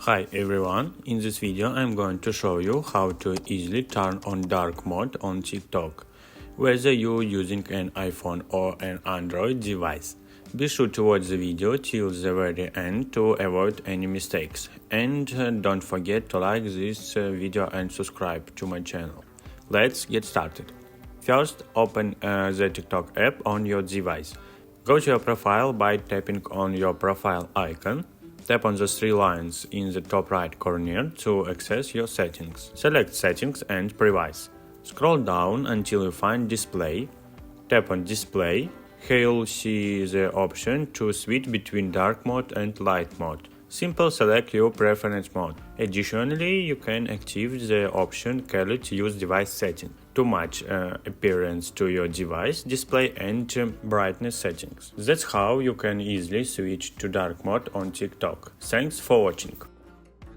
Hi everyone, in this video I'm going to show you how to easily turn on dark mode on TikTok, whether you're using an iPhone or an Android device. Be sure to watch the video till the very end to avoid any mistakes, and don't forget to like this video and subscribe to my channel. Let's get started. First, open the TikTok app on your device. Go to your profile by tapping on your profile icon. Tap on the three lines in the top right corner to access your settings. Select Settings and Privacy. Scroll down until you find Display. Tap on Display. Here you'll see the option to switch between dark mode and light mode. Simply select your preference mode. Additionally, you can activate the option Colored Use Device Setting to match appearance to your device, display and brightness settings. That's how you can easily switch to dark mode on TikTok. Thanks for watching.